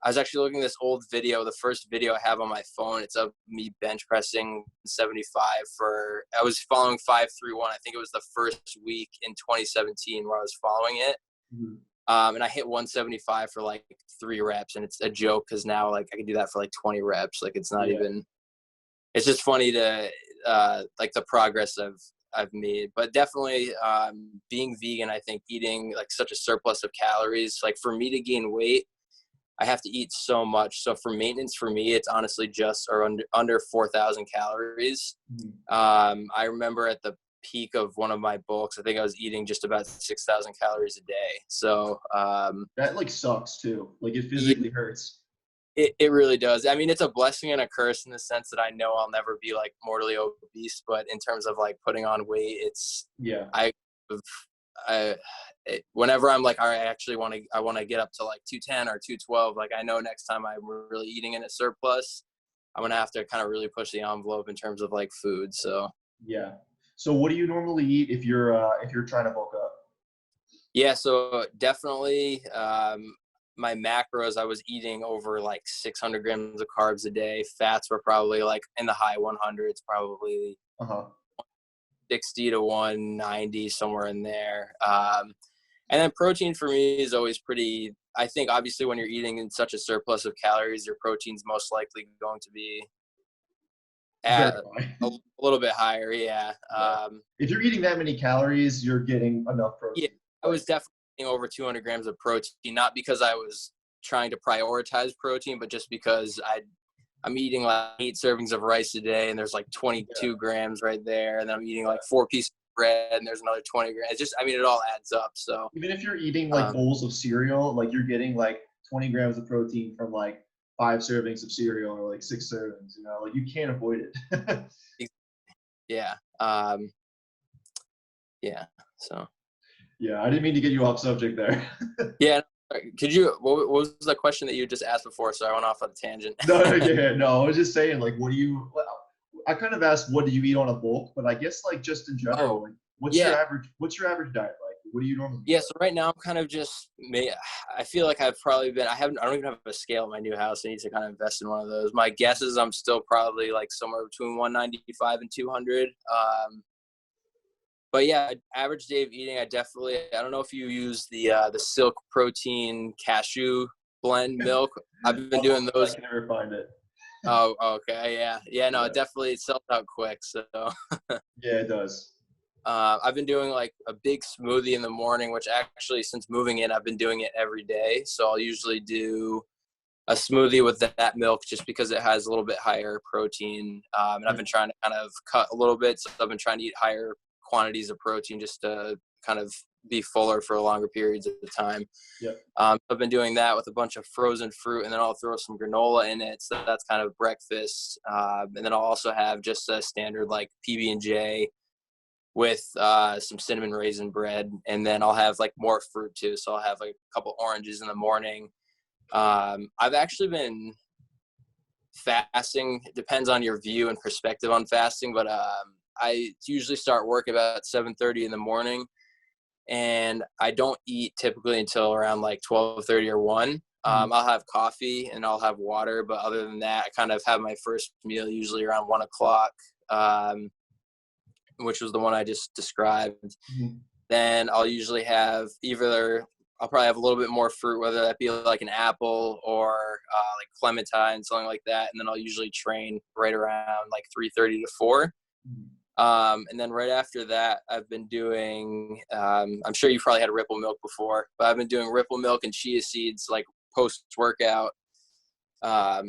I was actually looking at this old video, the first video I have on my phone. It's of me bench pressing 75 I was following 531. I think it was the first week in 2017 where I was following it. Mhm. And I hit 175 for like 3 reps. And it's a joke because now like I can do that for like 20 reps. Like it's not Yeah. even, it's just funny to like the progress I've made. But definitely being vegan, I think eating like such a surplus of calories, like for me to gain weight, I have to eat so much. So for maintenance, for me, it's honestly just or under 4,000 calories. Mhm. I remember at the peak of one of my bulks, I think I was eating just about 6,000 calories a day. So That like sucks too. Like it yeah, physically hurts. it really does. I mean, it's a blessing and a curse in the sense that I know I'll never be like mortally obese, but in terms of like putting on weight, Yeah. I, I whenever I'm like, all right, I want to get up to like 210 or 212. Like I know next time I'm really eating in a surplus, I'm going to have to kind of really push the envelope in terms of like food. So Yeah. So what do you normally eat if you're trying to bulk up? yeah, so definitely, my macros, I was eating over like 600 grams of carbs a day. Fats were probably like in the high 100s, probably Uh-huh. 60 to 190, somewhere in there. And then protein for me is always pretty, I think obviously when you're eating in such a surplus of calories, your protein's most likely going to be Very a high. little bit higher. Yeah. Yeah. If you're eating that many calories, you're getting enough Yeah, protein. I was definitely eating over 200 grams of protein, not because I was trying to prioritize protein, but just because I'm eating like 8 servings of rice a day, and there's like 22 grams right there, and then I'm eating like 4 pieces of bread, and there's another 20 grams. It's just, I mean, it all adds up. So Even if you're eating like bowls of cereal, like you're getting like 20 grams of protein from like 5 servings of cereal or like 6 servings, like you can't avoid it. yeah, yeah. So Yeah, I didn't mean to get you off subject there. yeah. Could you? What was the question that you just asked before? So I went off on a tangent. No, I was just saying, like, what do you? I kind of asked, what do you eat on a bulk? But I guess, like, just in general, like, what's yeah. your average diet like? What do you normally? Yeah, so right now I'm kind of just I feel like I've probably been I don't even have a scale in my new house. I need to kind of invest in one of those. My guess is I'm still probably like somewhere between 195 and 200. But yeah, average day of eating, I don't know if you use the Silk Protein cashew blend milk. I've been doing those. I can never find it. Oh, okay, yeah, no, it definitely sells out quick. So yeah, it does. I've been doing like a big smoothie in the morning, which actually since moving in, I've been doing it every day. So I'll usually do a smoothie with that milk just because it has a little bit higher protein. And I've been trying to kind of cut a little bit. So I've been trying to eat higher quantities of protein just to kind of be fuller for longer periods of time. Yep. I've been doing that with a bunch of frozen fruit, and then I'll throw some granola in it. So that's kind of breakfast. And then I'll also have just a standard like PB&J with some cinnamon raisin bread, and then I'll have like more fruit too. So I'll have like a couple oranges in the morning. I've actually been fasting. It depends on your view and perspective on fasting, but I usually start work about 7:30 in the morning, and I don't eat typically until around like 12:30 or 1. I'll have coffee and I'll have water, but other than that, I kind of have my first meal usually around 1 o'clock. Which was the one I just described. Mm-hmm. Then I'll usually have I'll probably have a little bit more fruit, whether that be like an apple or like clementine, something like that. And then I'll usually train right around like 3:30 to 4. Mm-hmm. And then right after that, I've been doing, I'm sure you've probably had Ripple milk before, but I've been doing Ripple milk and chia seeds like post-workout.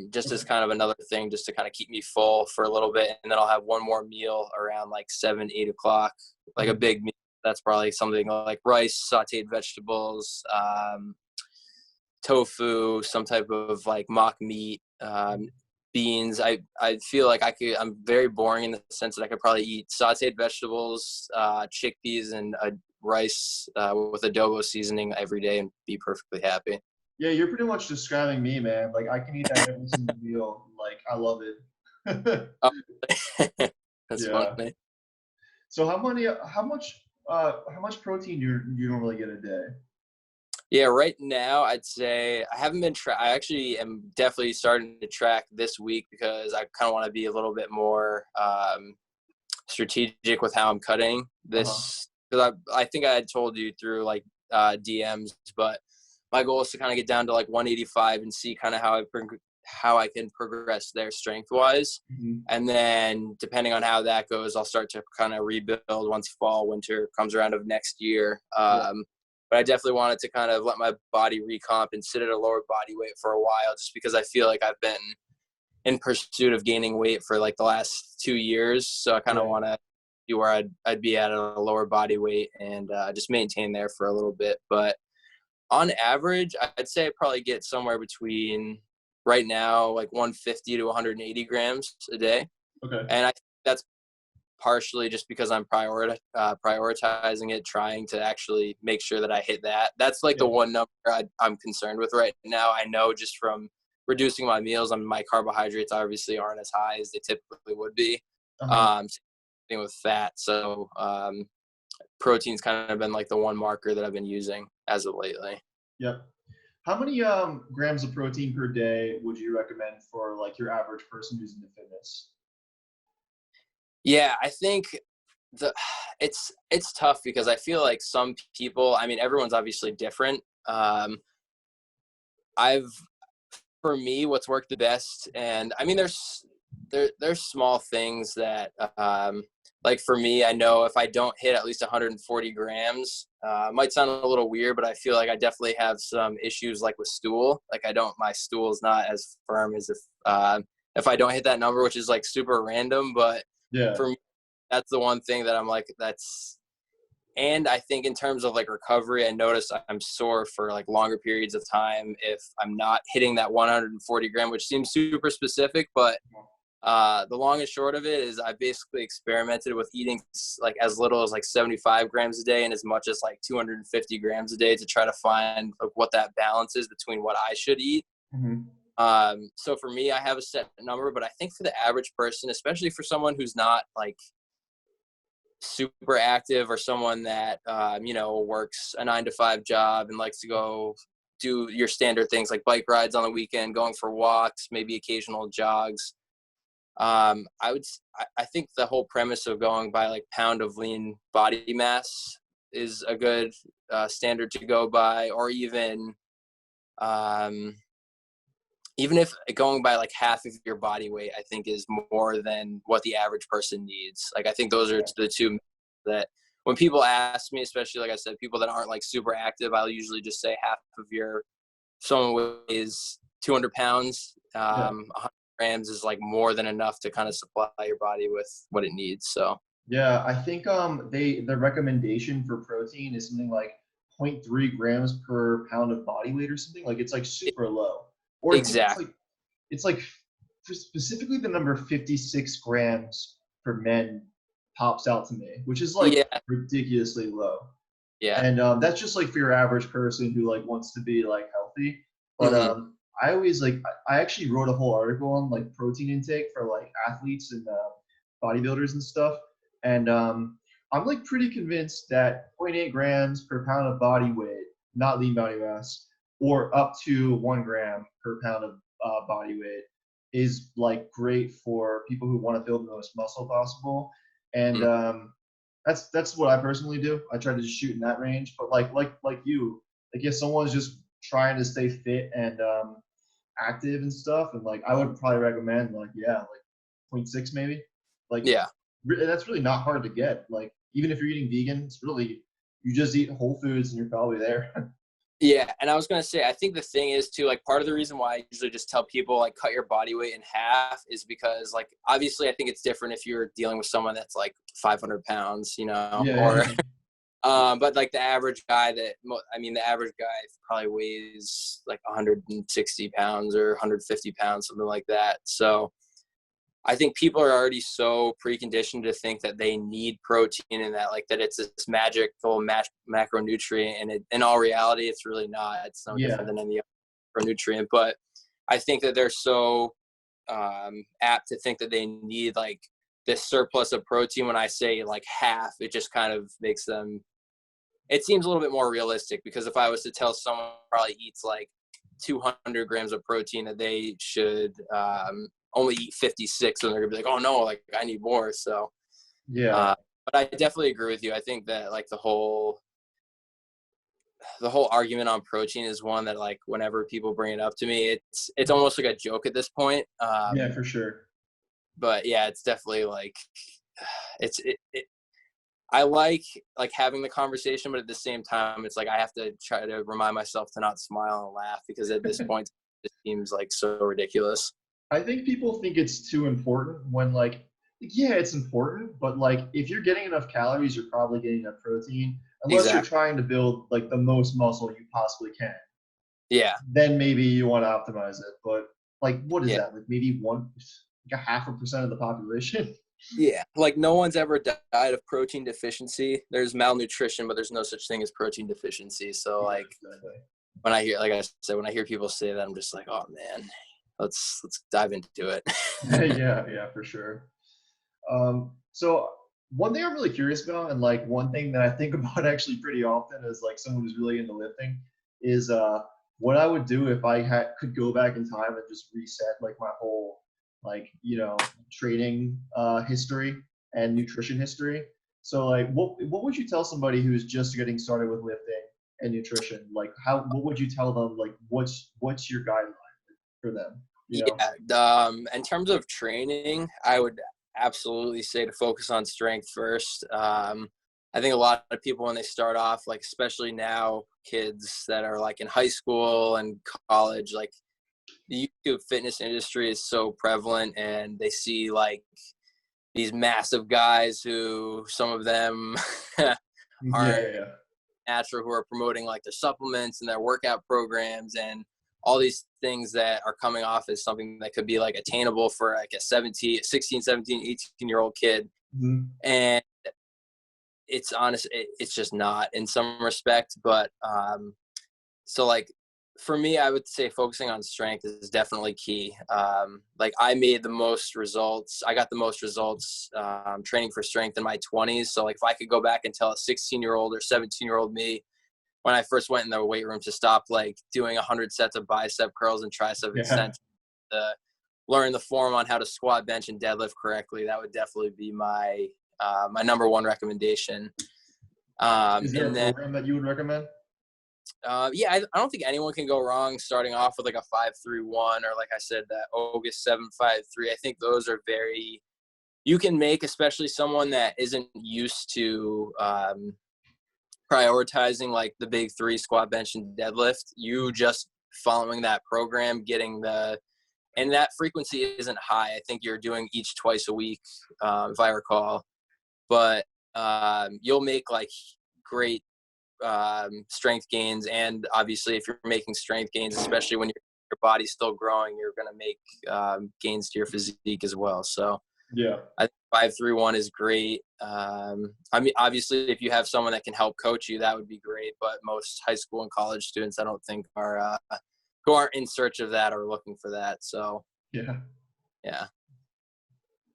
Just as kind of another thing just to kind of keep me full for a little bit. And then I'll have one more meal around like 7-8 o'clock, like a big meal. That's probably something like rice, sauteed vegetables, tofu, some type of like mock meat, beans. I feel like I'm very boring in the sense that I could probably eat sauteed vegetables, chickpeas, and rice with adobo seasoning every day and be perfectly happy. Yeah, you're pretty much describing me, man. Like, I can eat that every single meal. Like, I love it. That's funny. So how much protein do you normally get a day? Yeah, right now I'd say I haven't been I actually am definitely starting to track this week because I kind of want to be a little bit more strategic with how I'm cutting this. Because I think I had told you through like DMs, but my goal is to kind of get down to like 185 and see kind of how I can progress there strength wise. Mm-hmm. And then depending on how that goes, I'll start to kind of rebuild once fall, winter comes around of next year. But I definitely wanted to kind of let my body recomp and sit at a lower body weight for a while, just because I feel like I've been in pursuit of gaining weight for like the last 2 years. So I kind of want to see where I'd be at a lower body weight and just maintain there for a little bit. But on average, I'd say I probably get somewhere between right now, like 150 to 180 grams a day. Okay. And I think that's partially just because I'm prioritizing it, trying to actually make sure that I hit that. That's like the one number I'm concerned with right now. I know just from reducing my meals, my carbohydrates obviously aren't as high as they typically would be. Same with fat. So protein's kind of been like the one marker that I've been using as of lately. Yep. How many grams of protein per day would you recommend for like your average person who's into fitness? Yeah, I think it's tough because I feel like some people, I mean, everyone's obviously different. For me, what's worked the best, and I mean, there's there's small things that, like for me, I know if I don't hit at least 140 grams, it might sound a little weird, but I feel like I definitely have some issues like with stool. Like my stool is not as firm as if I don't hit that number, which is like super random. But Yeah. for me, that's the one thing that I'm like, and I think in terms of like recovery, I notice I'm sore for like longer periods of time if I'm not hitting that 140 gram, which seems super specific, but the long and short of it is I basically experimented with eating like as little as like 75 grams a day and as much as like 250 grams a day to try to find like what that balance is between what I should eat. So for me, I have a set number, but I think for the average person, especially for someone who's not like super active or someone that, works a 9-to-5 job and likes to go do your standard things like bike rides on the weekend, going for walks, maybe occasional jogs. I think the whole premise of going by like pound of lean body mass is a good standard to go by, or even if going by like half of your body weight, I think is more than what the average person needs. Like, I think those are the two that when people ask me, especially like I said, people that aren't like super active, I'll usually just say half of someone weighs 200 pounds, 100 grams is like more than enough to kind of supply your body with what it needs. So yeah, I think the recommendation for protein is something like 0.3 grams per pound of body weight or something. Like it's like super low. Or I think exactly. it's like specifically the number 56 grams for men pops out to me, which is like Yeah. ridiculously low. Yeah. And that's just like for your average person who like wants to be like healthy. But I always I actually wrote a whole article on like protein intake for like athletes and bodybuilders and stuff. And I'm like pretty convinced that 0.8 grams per pound of body weight, not lean body mass, or up to 1 gram per pound of body weight is like great for people who want to build the most muscle possible. And that's what I personally do. I try to just shoot in that range. But like you, like if someone's just trying to stay fit and active and stuff, and like I would probably recommend like 0.6 maybe. Like Yeah. that's really not hard to get. Like even if you're eating vegan, it's really you just eat whole foods and you're probably there. Yeah, and I was gonna say, I think the thing is too, like part of the reason why I usually just tell people like cut your body weight in half is because like obviously I think it's different if you're dealing with someone that's like 500 pounds, or but like the average guy the average guy probably weighs like 160 pounds or 150 pounds, something like that. So I think people are already so preconditioned to think that they need protein and that it's this magical macronutrient, and in all reality, it's really not. It's no different than any other macronutrient. But I think that they're so apt to think that they need like this surplus of protein. When I say like half, it just kind of makes them. It seems a little bit more realistic, because if I was to tell someone probably eats like 200 grams of protein, that they should only eat 56, and they're gonna be like, oh no, like I need more. So but I definitely agree with you. I think that like the whole argument on protein is one that like whenever people bring it up to me, it's almost like a joke at this point. Yeah, for sure. But yeah, it's definitely like I like having the conversation, but at the same time, it's like I have to try to remind myself to not smile and laugh, because at this point, it seems like so ridiculous. I think people think it's too important when it's important, but like if you're getting enough calories, you're probably getting enough protein, unless you're trying to build like the most muscle you possibly can. Yeah. Then maybe you want to optimize it. But like, what is that? Like maybe like 0.5% of the population? Yeah. Like no one's ever died of protein deficiency. There's malnutrition, but there's no such thing as protein deficiency. So like when I hear, like I said, when I hear people say that, I'm just like, oh man, let's dive into it. Yeah, for sure. So one thing I'm really curious about, and like one thing that I think about actually pretty often as like someone who's really into lifting, is what I would do if I could go back in time and just reset like my whole training history and nutrition history. So like what would you tell somebody who's just getting started with lifting and nutrition? Like what would you tell them? Like what's your guideline for them? you know? Yeah. In terms of training, I would absolutely say to focus on strength first. I think a lot of people when they start off, like especially now, kids that are like in high school and college, like the YouTube fitness industry is so prevalent, and they see like these massive guys who some of them Yeah, aren't yeah, yeah. natural, who are promoting like their supplements and their workout programs and all these things that are coming off as something that could be like attainable for like a 17, 16, 17, 18-year-old kid. Mhm. And it's honest, it's just not in some respect. But so like for me, I would say focusing on strength is definitely key. Like I made the most results. I got the most results training for strength in my 20s. So like if I could go back and tell a 16-year-old or 17-year-old me when I first went in the weight room to stop like doing 100 sets of bicep curls and tricep Yeah. extensions, to learn the form on how to squat, bench, and deadlift correctly, that would definitely be my my number one recommendation. Is there a And then program that you would recommend? yeah, I don't think anyone can go wrong starting off with like a 5-3-1, or like I said, that August 7-5-3. I think those are very, you can make, especially someone that isn't used to prioritizing like the big three, squat, bench, and deadlift. You just following that program, getting the, and that frequency isn't high. I think you're doing each twice a week, if I recall. But you'll make like great strength gains, and obviously if you're making strength gains, especially when your body's still growing, you're going to make gains to your physique as well. So Yeah. I think 5-3-1 is great. I mean, obviously if you have someone that can help coach you, that would be great, but most high school and college students I don't think are who aren't in search of that or looking for that. So Yeah. yeah.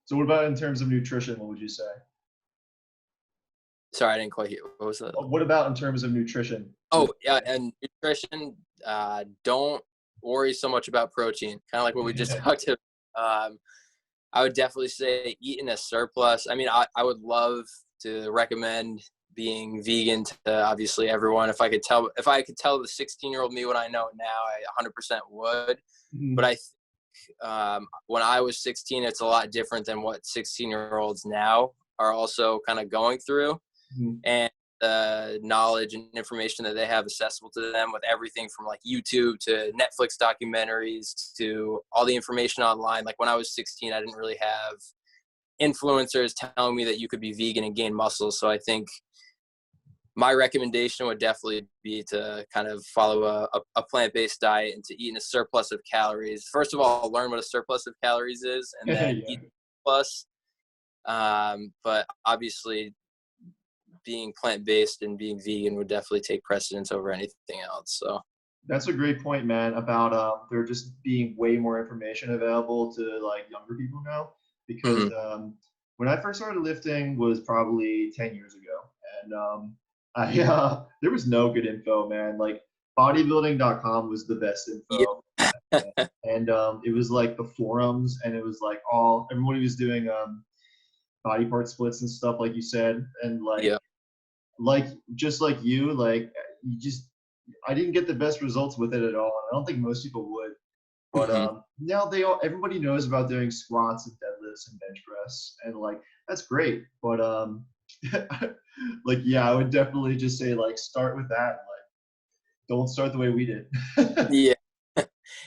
So what about in terms of nutrition? What would you say? Sorry, I didn't quite hear. What was that? What about in terms of nutrition? Oh, yeah, and nutrition, don't worry so much about protein, kind of like what we just talked about. I would definitely say eat in a surplus. I mean, I would love to recommend being vegan to obviously everyone. If I could tell the 16-year-old me what I know now, I 100% would. But Mhm. I think when I was 16, it's a lot different than what 16-year-olds now are also kind of going through. Mhm. And the knowledge and information that they have accessible to them, with everything from like YouTube to Netflix documentaries to all the information online. Like when I was 16, I didn't really have influencers telling me that you could be vegan and gain muscle. So I think my recommendation would definitely be to kind of follow a plant-based diet and to eat in a surplus of calories. First of all, learn what a surplus of calories is, and then Yeah. eat plus. But obviously being plant-based and being vegan would definitely take precedence over anything else. So That's a great point, man, about there just being way more information available to like younger people now. Because mhm. when I first started lifting was probably 10 years ago, and I there was no good info, man. Like bodybuilding.com was the best Yeah. info, and it was like the forums, and it was like all everybody was doing body part splits and stuff, like you said, and Yeah. like just like like you just I didn't get the best results with it at all. And I don't think most people would. But Mhm. now everybody knows about doing squats and deadlifts and bench press, and like that's great. But like yeah, I would definitely just say like start with that. Like don't start the way we did. Yeah.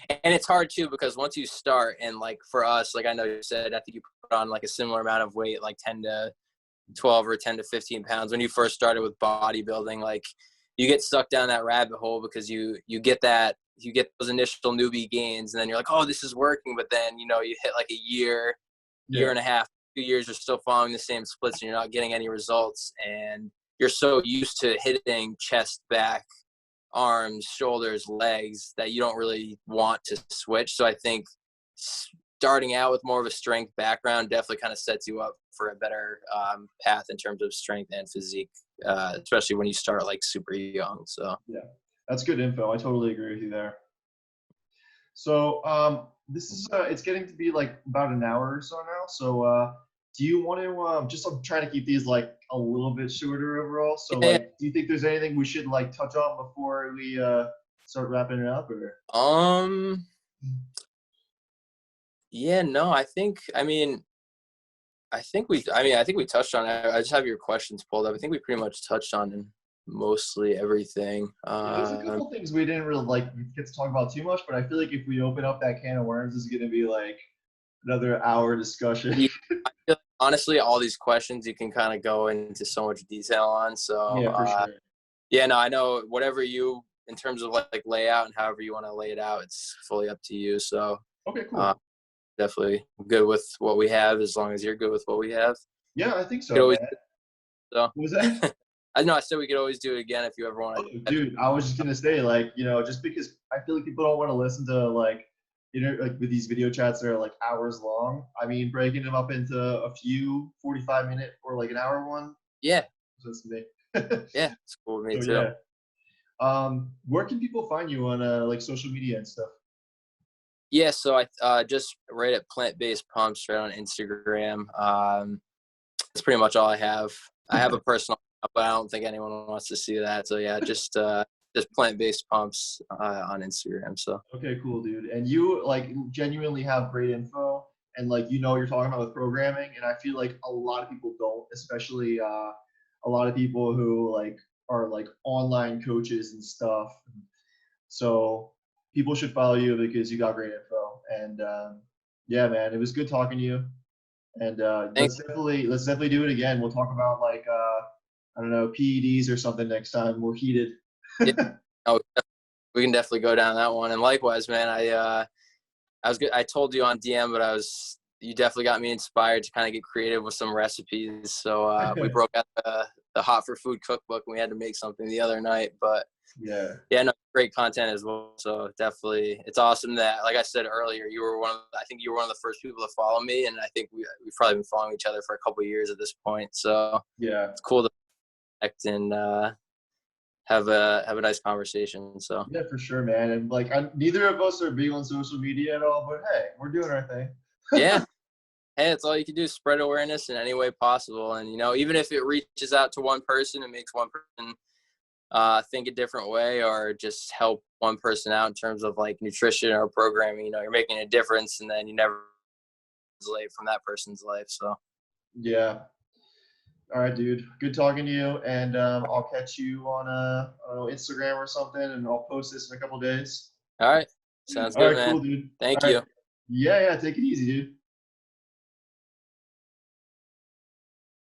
And it's hard too, because once you start, and like for us, like I know you said, I think you put on like a similar amount of weight, like 10 to 12 or 10 to 15 pounds when you first started with bodybuilding. Like you get stuck down that rabbit hole because you get those initial newbie gains, and then you're like, oh, this is working. But then you hit like a year Yeah, and a half, 2 years, you're still following the same splits and you're not getting any results, and you're so used to hitting chest, back, arms, shoulders, legs that you don't really want to switch. So I think starting out with more of a strength background definitely kind of sets you up for a better path in terms of strength and physique, especially when you start like super young. So yeah, that's good info. I totally agree with you there. So this is it's getting to be like about an hour or so now. So do you want to just I'm trying to keep these like a little bit shorter overall. So yeah. like, do you think there's anything we should like touch on before we start wrapping it up? Or Um, Yeah, no, I think we touched on it. I just have your questions pulled up. I think we pretty much touched on mostly everything. Yeah, there's a couple things we didn't really like get to talk about too much, but I feel like if we open up that can of worms, it's gonna be like another hour discussion. Yeah, I feel like, honestly, all these questions you can kind of go into so much detail on. So, Yeah, for sure. yeah, no, I know whatever you, in terms of like layout and however you want to lay it out, it's fully up to you. So, Okay, uh, cool. definitely good with what we have as long as you're good with what we have. Yeah, I think You could so, always, man. so. What was that? I know I said we could always do it again if you ever want Oh, to. dude, I was just gonna say, like, just because I feel like people don't want to listen to like, like with these video chats that are like hours long. I mean, breaking them up into a few 45-minute or like an hour one. Yeah, That's me. yeah, it's cool with me So too. yeah. Where can people find you on like social media and stuff? Yeah, so I just right at PlantBasedPumps right on Instagram. That's pretty much all I have. I have a personal, but I don't think anyone wants to see that. So yeah, just PlantBasedPumps on Instagram. So Okay, cool, dude. And you like genuinely have great info and like what you're talking about with programming. And I feel like a lot of people don't, especially a lot of people who like are like online coaches and stuff. So people should follow you because you got great info. And yeah, man, it was good talking to you. And thanks. let's definitely do it again. We'll talk about like I don't know, PEDs or something next time. More heated. Yeah, oh, we can definitely go down that one. And likewise, man, I was good. I told you on DM, but you definitely got me inspired to kind of get creative with some recipes. So we broke out the Hot for Food cookbook and we had to make something the other night. But Yeah. yeah, no, great content as well. So definitely, it's awesome that, like I said earlier, I think you were one of the first people to follow me, and I think we've probably been following each other for a couple of years at this point. So Yeah. it's cool to connect and have a nice conversation. So Yeah, for sure, man. And like, neither of us are big on social media at all, but hey, we're doing our thing. yeah, hey, it's all you can do is spread awareness in any way possible. And even if it reaches out to one person and makes one person think a different way, or just help one person out in terms of like nutrition or programming, you're making a difference, and then you never late from that person's life. So Yeah. All right, dude. Good talking to you, and I'll catch you on I don't know, Instagram or something, and I'll post this in a couple days. all right, sounds All good, right, man. cool, dude. Thank All right. you. Yeah, yeah. Take it easy, dude.